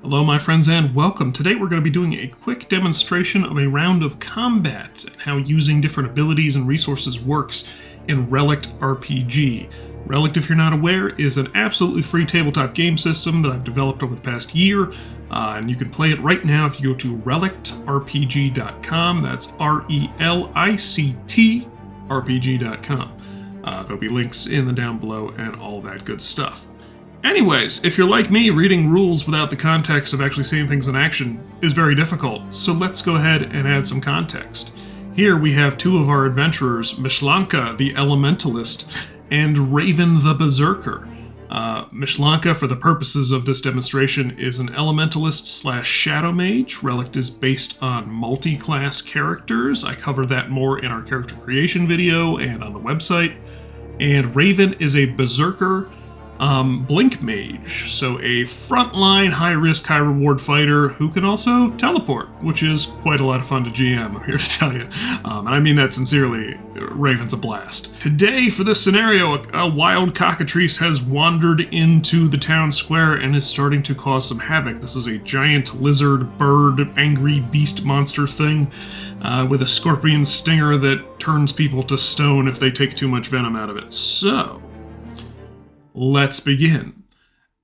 Hello my friends and welcome. Today we're going to be doing a quick demonstration of a round of combat and how using different abilities and resources works in Relic RPG. Relic, if you're not aware, is an absolutely free tabletop game system that I've developed over the past year, and you can play it right now if you go to relictrpg.com. That's RELICT RPG.com. There'll be links in the down below and all that good stuff. Anyways, if you're like me, reading rules without the context of actually seeing things in action is very difficult, so let's go ahead and add some context. Here we have two of our adventurers, Mish Lanka, the Elementalist, and Raven the Berserker. Mish Lanka, for the purposes of this demonstration, is an Elementalist / Shadow Mage. Relic is based on multi-class characters. I cover that more in our character creation video and on the website. And Raven is a Berserker Blink Mage, so a frontline, high-risk, high-reward fighter who can also teleport, which is quite a lot of fun to GM, I'm here to tell you. And I mean that sincerely, Raven's a blast. Today, for this scenario, a wild cockatrice has wandered into the town square and is starting to cause some havoc. This is a giant lizard, bird, angry beast monster thing with a scorpion stinger that turns people to stone if they take too much venom out of it. So let's begin.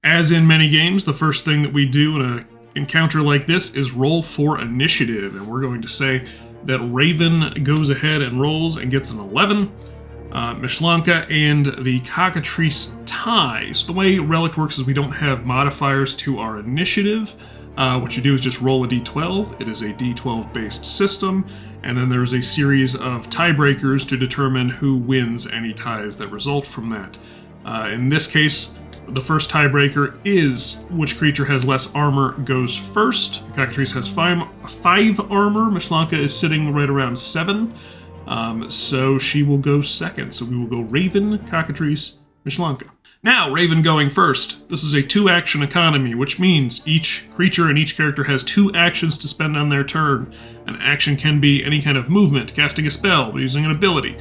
As in many games, the first thing that we do in an encounter like this is roll for initiative, and we're going to say that Raven goes ahead and rolls and gets an 11. Mish Lanka and the cockatrice tie. So the way Relic works is we don't have modifiers to our initiative. What you do is just roll a d12. It is a d12 based system, and then there's a series of tiebreakers to determine who wins any ties that result from that. In this case, the first tiebreaker is which creature has less armor goes first. The cockatrice has 5 armor. Mish Lanka is sitting right around 7, so she will go second. So we will go Raven, cockatrice, Mish Lanka. Now, Raven going first. This is a 2-action economy, which means each creature and each character has 2 actions to spend on their turn. An action can be any kind of movement, casting a spell, using an ability,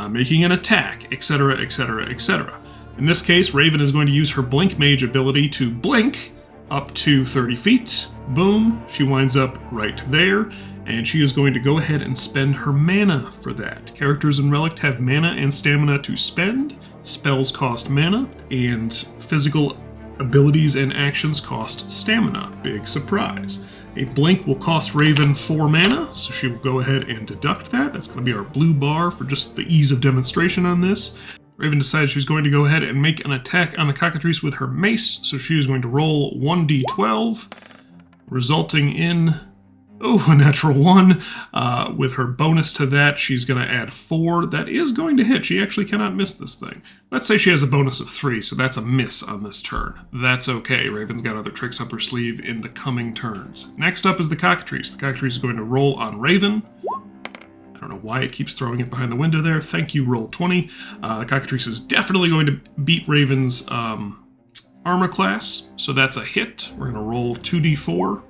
making an attack, etc., etc., etc. In this case, Raven is going to use her Blink Mage ability to blink up to 30 feet. Boom, she winds up right there, and she is going to go ahead and spend her mana for that. Characters in Relic have mana and stamina to spend. Spells cost mana, and physical abilities and actions cost stamina. Big surprise. A blink will cost Raven 4 mana, so she will go ahead and deduct that. That's going to be our blue bar for just the ease of demonstration on this. Raven decides she's going to go ahead and make an attack on the cockatrice with her mace, so she is going to roll 1d12, resulting in, a natural 1. With her bonus to that, she's going to add 4. That is going to hit. She actually cannot miss this thing. Let's say she has a bonus of 3, so that's a miss on this turn. That's okay. Raven's got other tricks up her sleeve in the coming turns. Next up is the cockatrice. The cockatrice is going to roll on Raven. I don't know why it keeps throwing it behind the window there. Thank you, roll 20. The cockatrice is definitely going to beat Raven's armor class, so that's a hit. We're going to roll 2d4.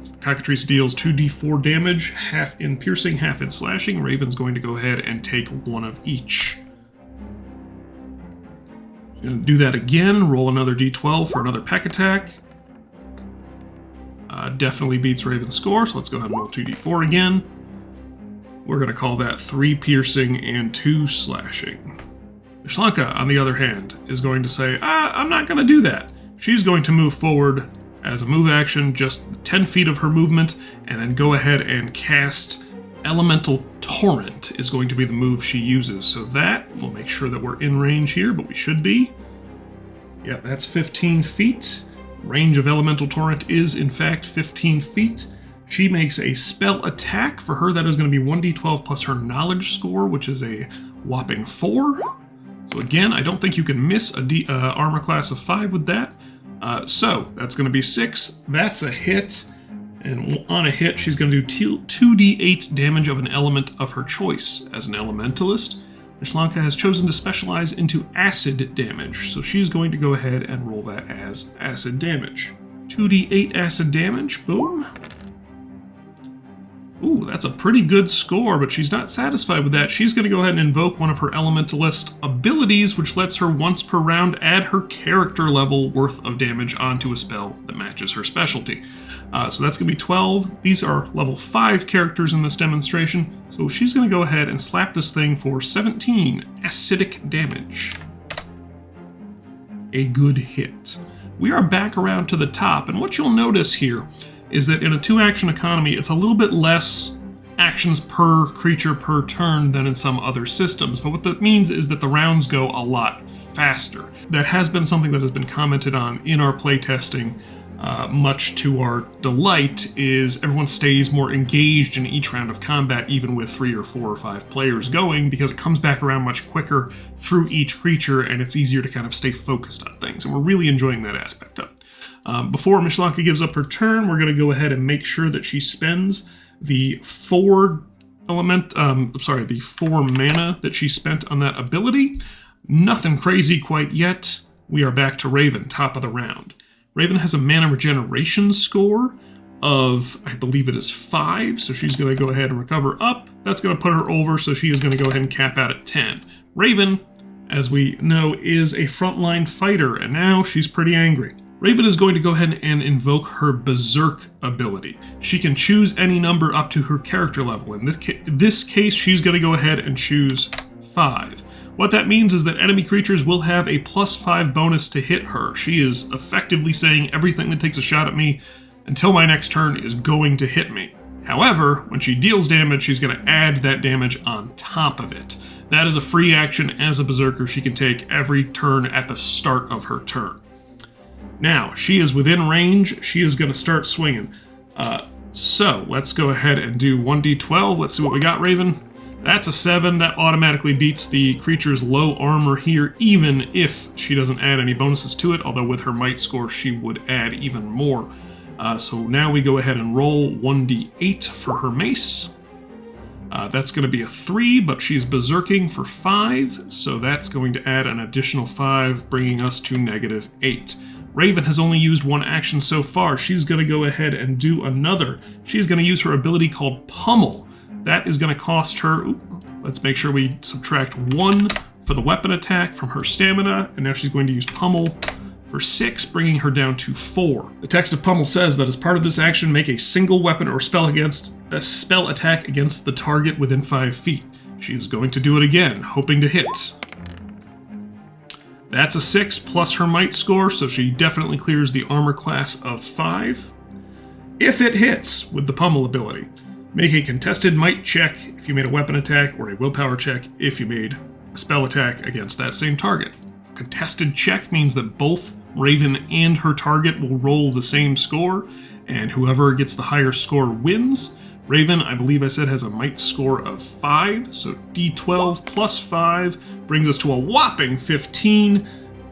The cockatrice deals 2d4 damage, half in piercing, half in slashing. Raven's going to go ahead and take 1 of each. She's going to do that again, roll another d12 for another peck attack. Definitely beats Raven's score, so let's go ahead and roll 2d4 again. We're going to call that 3 piercing and 2 slashing. Mish Lanka, on the other hand, is going to say, I'm not going to do that. She's going to move forward as a move action, just 10 feet of her movement, and then go ahead and cast Elemental Torrent is going to be the move she uses. So that, we'll make sure that we're in range here, but we should be. Yeah, that's 15 feet. Range of Elemental Torrent is, in fact, 15 feet. She makes a spell attack. For her, that is going to be 1d12 plus her knowledge score, which is a whopping 4. So again, I don't think you can miss a armor class of 5 with that. So that's going to be 6. That's a hit. And on a hit, she's going to do 2d8 damage of an element of her choice. As an elementalist, Mish Lanka has chosen to specialize into acid damage. So she's going to go ahead and roll that as acid damage. 2d8 acid damage. Boom. Ooh, that's a pretty good score, but she's not satisfied with that. She's going to go ahead and invoke one of her elementalist abilities, which lets her once per round add her character level worth of damage onto a spell that matches her specialty. So that's going to be 12. These are level 5 characters in this demonstration. So she's going to go ahead and slap this thing for 17 acidic damage. A good hit. We are back around to the top, and what you'll notice here is that in a 2-action economy, it's a little bit less actions per creature per turn than in some other systems. But what that means is that the rounds go a lot faster. That has been something that has been commented on in our playtesting, much to our delight, is everyone stays more engaged in each round of combat, even with 3 or 4 or 5 players going, because it comes back around much quicker through each creature, and it's easier to kind of stay focused on things. And we're really enjoying that aspect of it. Before Mish Lanka gives up her turn, we're going to go ahead and make sure that she spends the 4 mana that she spent on that ability. Nothing crazy quite yet. We are back to Raven, top of the round. Raven has a mana regeneration score of, I believe it is 5, so she's going to go ahead and recover up. That's going to put her over, so she is going to go ahead and cap out at 10. Raven, as we know, is a frontline fighter, and now she's pretty angry. Raven is going to go ahead and invoke her Berserk ability. She can choose any number up to her character level. In this case, she's going to go ahead and choose 5. What that means is that enemy creatures will have a +5 bonus to hit her. She is effectively saying everything that takes a shot at me until my next turn is going to hit me. However, when she deals damage, she's going to add that damage on top of it. That is a free action as a Berserker she can take every turn at the start of her turn. Now, she is within range. She is going to start swinging. So, let's go ahead and do 1d12. Let's see what we got, Raven. That's a 7. That automatically beats the creature's low armor here, even if she doesn't add any bonuses to it, although with her might score, she would add even more. So now we go ahead and roll 1d8 for her mace. That's going to be a 3, but she's berserking for 5, so that's going to add an additional 5, bringing us to -8. Raven has only used 1 action so far. She's going to go ahead and do another. She's going to use her ability called Pummel. That is going to cost her, let's make sure we subtract 1 for the weapon attack from her stamina, and now she's going to use Pummel for 6, bringing her down to 4. The text of Pummel says that as part of this action, make a single weapon or spell attack against the target within 5 feet. She is going to do it again, hoping to hit. That's a 6 plus her might score, so she definitely clears the armor class of 5. If it hits with the Pummel ability, make a contested might check if you made a weapon attack, or a willpower check if you made a spell attack against that same target. A contested check means that both Raven and her target will roll the same score, and whoever gets the higher score wins. Raven, I believe I said, has a might score of 5, so d12 plus 5 brings us to a whopping 15.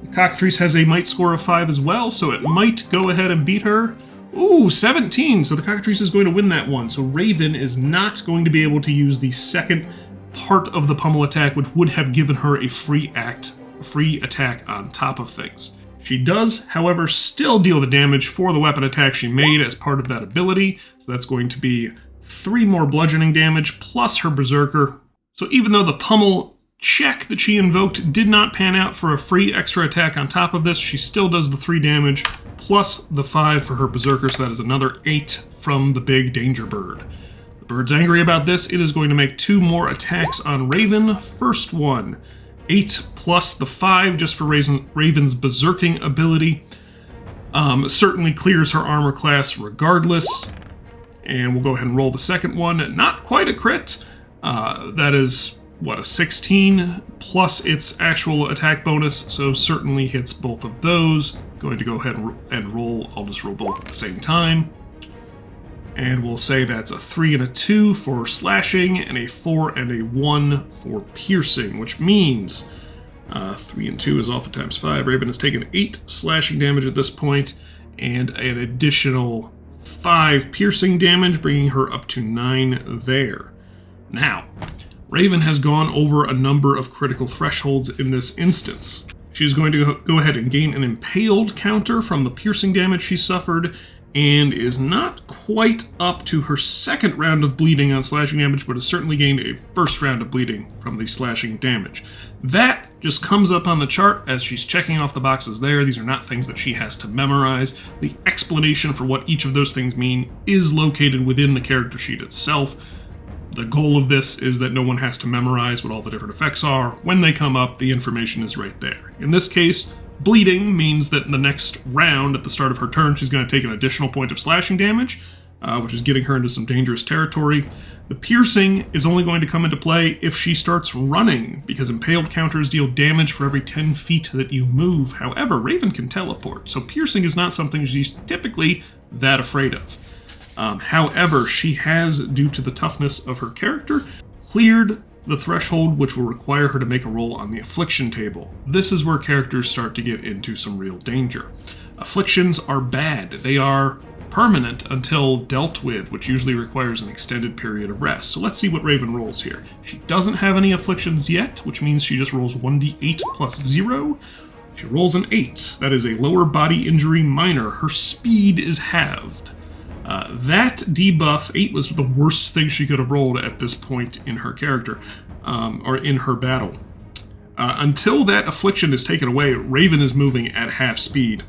The Cockatrice has a might score of 5 as well, so it might go ahead and beat her. Ooh, 17, so the Cockatrice is going to win that one. So Raven is not going to be able to use the second part of the Pummel attack, which would have given her a free attack on top of things. She does, however, still deal the damage for the weapon attack she made as part of that ability, so that's going to be 3 more bludgeoning damage plus her Berserker. So even though the Pummel check that she invoked did not pan out for a free extra attack on top of this, she still does the 3 damage plus the 5 for her Berserker, so that is another 8 from the big danger bird. The bird's angry about this. It is going to make 2 more attacks on Raven. First one, 8 plus the 5 just for Raven's berserking ability. Certainly clears her armor class regardless. And we'll go ahead and roll the second one. Not quite a crit. That is, what, a 16 plus its actual attack bonus, so certainly hits both of those. Going to go ahead and roll. I'll just roll both at the same time. And we'll say that's a 3 and a 2 for slashing, and a 4 and a 1 for piercing, which means 3 and 2 is oftentimes 5. Raven has taken 8 slashing damage at this point, and an additional 5 piercing damage, bringing her up to 9 there. Now, Raven has gone over a number of critical thresholds in this instance. She is going to go ahead and gain an impaled counter from the piercing damage she suffered, and is not quite up to her second round of bleeding on slashing damage, but has certainly gained a first round of bleeding from the slashing damage. That just comes up on the chart as she's checking off the boxes there. These are not things that she has to memorize. The explanation for what each of those things mean is located within the character sheet itself. The goal of this is that no one has to memorize what all the different effects are. When they come up, the information is right there. In this case, bleeding means that in the next round, at the start of her turn, she's going to take an additional point of slashing damage, which is getting her into some dangerous territory. The piercing is only going to come into play if she starts running, because impaled counters deal damage for every 10 feet that you move. However, Raven can teleport, so piercing is not something she's typically that afraid of. However, she has, due to the toughness of her character, cleared the threshold which will require her to make a roll on the Affliction table. This is where characters start to get into some real danger. Afflictions are bad. They are permanent until dealt with, which usually requires an extended period of rest. So let's see what Raven rolls here. She doesn't have any Afflictions yet, which means she just rolls 1d8 plus 0. She rolls an 8. That is a lower body injury minor. Her speed is halved. That debuff, 8, was the worst thing she could have rolled at this point in her character, or in her battle. Until that Affliction is taken away, Raven is moving at half speed.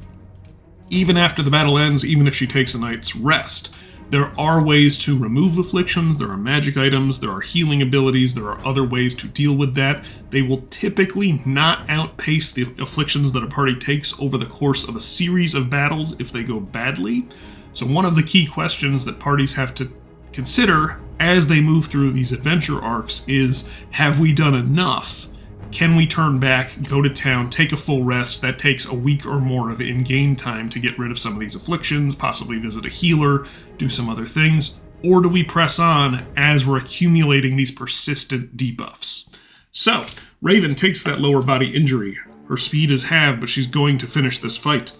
Even after the battle ends, even if she takes a night's rest, there are ways to remove Afflictions, there are magic items, there are healing abilities, there are other ways to deal with that. They will typically not outpace the Afflictions that a party takes over the course of a series of battles if they go badly. So one of the key questions that parties have to consider as they move through these adventure arcs is, have we done enough? Can we turn back, go to town, take a full rest? That takes a week or more of in-game time to get rid of some of these Afflictions, possibly visit a healer, do some other things. Or do we press on as we're accumulating these persistent debuffs? So, Raven takes that lower body injury. Her speed is halved, but she's going to finish this fight.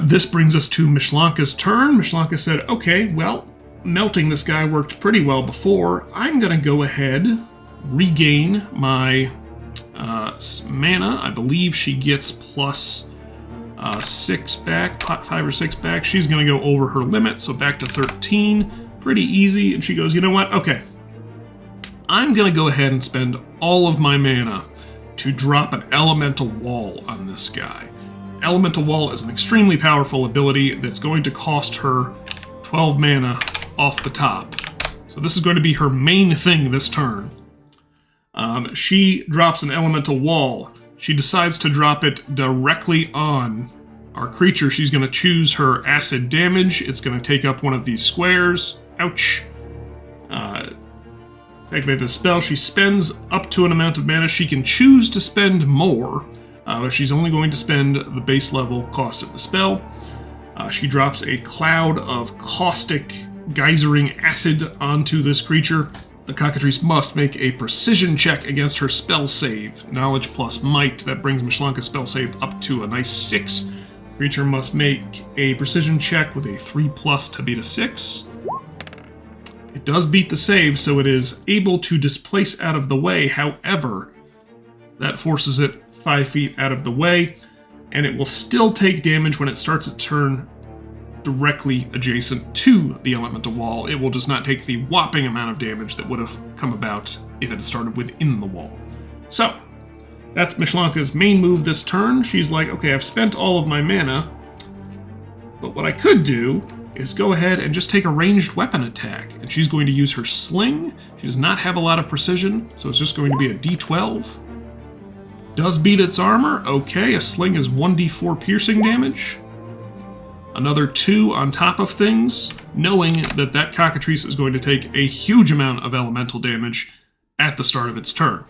This brings us to Mish Lanka's turn. Mish Lanka said, okay, well, melting this guy worked pretty well before. I'm going to go ahead, regain my mana. I believe she gets plus 6 back, 5 or 6 back. She's going to go over her limit, so back to 13. Pretty easy. And she goes, you know what? Okay. I'm going to go ahead and spend all of my mana to drop an elemental wall on this guy. Elemental Wall is an extremely powerful ability that's going to cost her 12 mana off the top. So this is going to be her main thing this turn. She drops an Elemental Wall. She decides to drop it directly on our creature. She's going to choose her acid damage. It's going to take up one of these squares. Ouch. Activate the spell. She spends up to an amount of mana. She can choose to spend more. But she's only going to spend the base level cost of the spell. She drops a cloud of caustic, geysering acid onto this creature. The cockatrice must make a precision check against her spell save. Knowledge plus might. That brings Mish Lanka's spell save up to a nice 6. Creature must make a precision check with a 3+ to beat a 6. It does beat the save, so it is able to displace out of the way. However, that forces it 5 feet out of the way, and it will still take damage when it starts its turn directly adjacent to the elemental wall. It will just not take the whopping amount of damage that would have come about if it had started within the wall. So, that's Mish Lanka's main move this turn. She's like, okay, I've spent all of my mana, but what I could do is go ahead and just take a ranged weapon attack, and she's going to use her sling. She does not have a lot of precision, so it's just going to be a d12. Does beat its armor. Okay, a sling is 1d4 piercing damage. Another 2 on top of things, knowing that that cockatrice is going to take a huge amount of elemental damage at the start of its turn.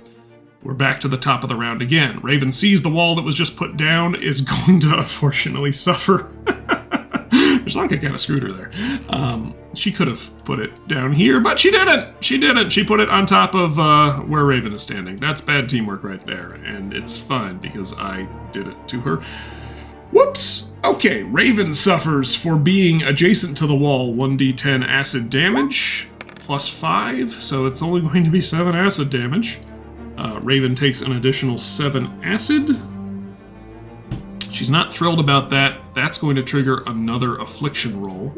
We're back to the top of the round again. Raven sees the wall that was just put down is going to unfortunately suffer. Mish Lanka kind of screwed her there. She could have put it down here, but she didn't. She didn't. She put it on top of where Raven is standing. That's bad teamwork right there, and it's fine because I did it to her. Whoops. Okay, Raven suffers for being adjacent to the wall 1d10 acid damage, plus 5, so it's only going to be 7 acid damage. Raven takes an additional 7 acid. She's not thrilled about that. That's going to trigger another affliction roll.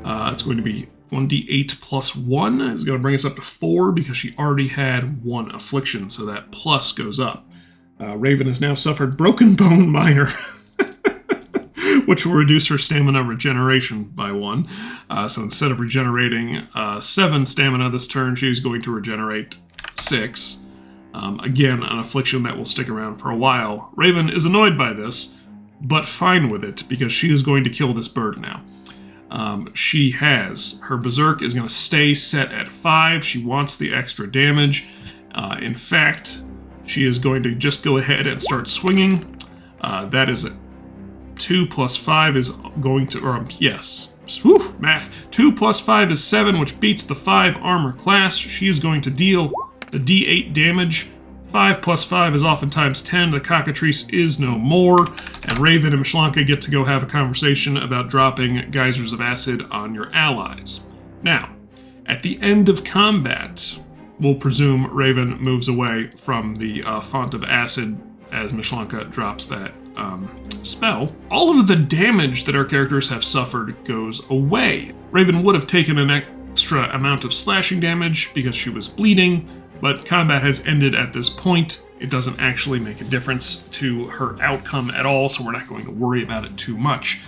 It's going to be 1d8 plus 1. It's going to bring us up to 4 because she already had 1 affliction, so that plus goes up. Raven has now suffered Broken Bone Minor, which will reduce her stamina regeneration by 1. So instead of regenerating 7 stamina this turn, she's going to regenerate 6. Again, an affliction that will stick around for a while. Raven is annoyed by this, but fine with it, because she is going to kill this bird now. She has, her berserk is going to stay set at 5. She wants the extra damage. In fact, she is going to just go ahead and start swinging. That is 2 plus 5 is going to, yes, whew, math. 2 plus 5 is 7, which beats the 5 armor class. She is going to deal the d8 damage. 5 plus 5 is oftentimes 10. The cockatrice is no more. And Raven and Mish Lanka get to go have a conversation about dropping geysers of acid on your allies. Now, at the end of combat, we'll presume Raven moves away from the font of acid as Mish Lanka drops that spell. All of the damage that our characters have suffered goes away. Raven would have taken an extra amount of slashing damage because she was bleeding, but combat has ended at this point. It doesn't actually make a difference to her outcome at all, so we're not going to worry about it too much.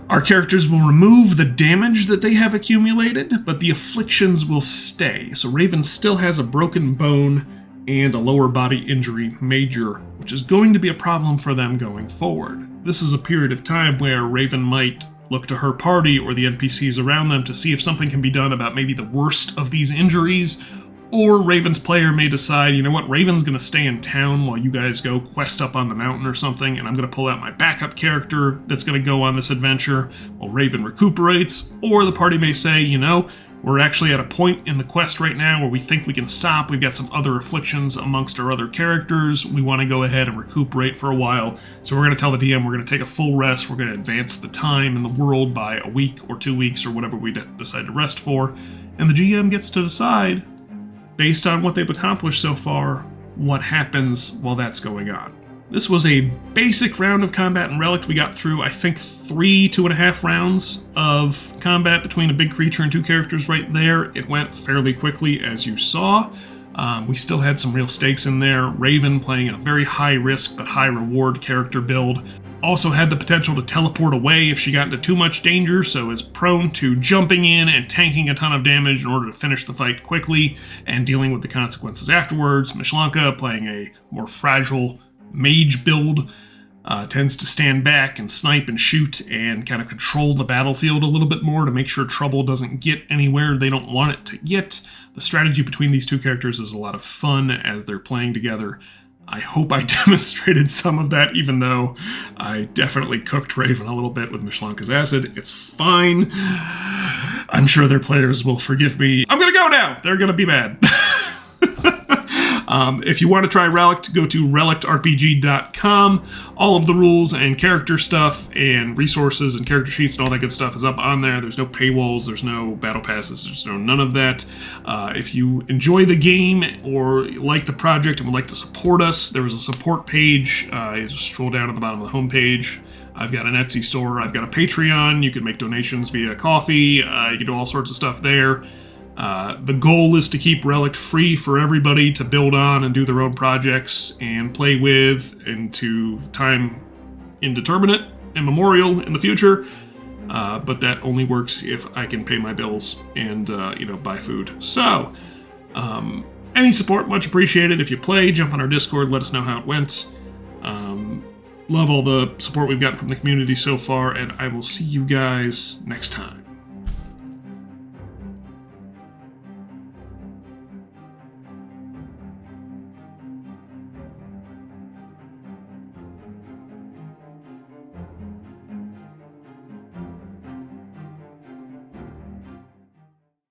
Our characters will remove the damage that they have accumulated, but the afflictions will stay. So Raven still has a broken bone and a lower body injury major, which is going to be a problem for them going forward. This is a period of time where Raven might look to her party or the NPCs around them to see if something can be done about maybe the worst of these injuries, or Raven's player may decide, you know what, Raven's going to stay in town while you guys go quest up on the mountain or something, and I'm going to pull out my backup character that's going to go on this adventure while Raven recuperates. Or the party may say, you know, we're actually at a point in the quest right now where we think we can stop. We've got some other afflictions amongst our other characters. We want to go ahead and recuperate for a while. So we're going to tell the DM we're going to take a full rest. We're going to advance the time in the world by a week or 2 weeks or whatever we decide to rest for. And the GM gets to decide, based on what they've accomplished so far, what happens while that's going on. This was a basic round of combat in Relic. We got through, I think, 2.5 rounds of combat between a big creature and 2 characters right there. It went fairly quickly, as you saw. We still had some real stakes in there. Raven playing a very high risk but high reward character build. Also had the potential to teleport away if she got into too much danger, so is prone to jumping in and tanking a ton of damage in order to finish the fight quickly and dealing with the consequences afterwards. Mish Lanka, playing a more fragile mage build, tends to stand back and snipe and shoot and kind of control the battlefield a little bit more to make sure trouble doesn't get anywhere they don't want it to get. The strategy between these 2 characters is a lot of fun as they're playing together. I hope I demonstrated some of that, even though I definitely cooked Raven a little bit with Mish Lanka's acid. It's fine. I'm sure their players will forgive me. I'm gonna go now! They're gonna be mad. If you want to try Relic, go to relicrpg.com. All of the rules and character stuff and resources and character sheets and all that good stuff is up on there. There's no paywalls, there's no battle passes, there's none of that. If you enjoy the game or like the project and would like to support us, there is a support page. You just scroll down at the bottom of the homepage. I've got an Etsy store, I've got a Patreon. You can make donations via coffee. You can do all sorts of stuff there. The goal is to keep Relic free for everybody to build on and do their own projects and play with into time indeterminate, immemorial in the future. But that only works if I can pay my bills and, buy food. So, any support, much appreciated. If you play, jump on our Discord, let us know how it went. Love all the support we've gotten from the community so far, and I will see you guys next time.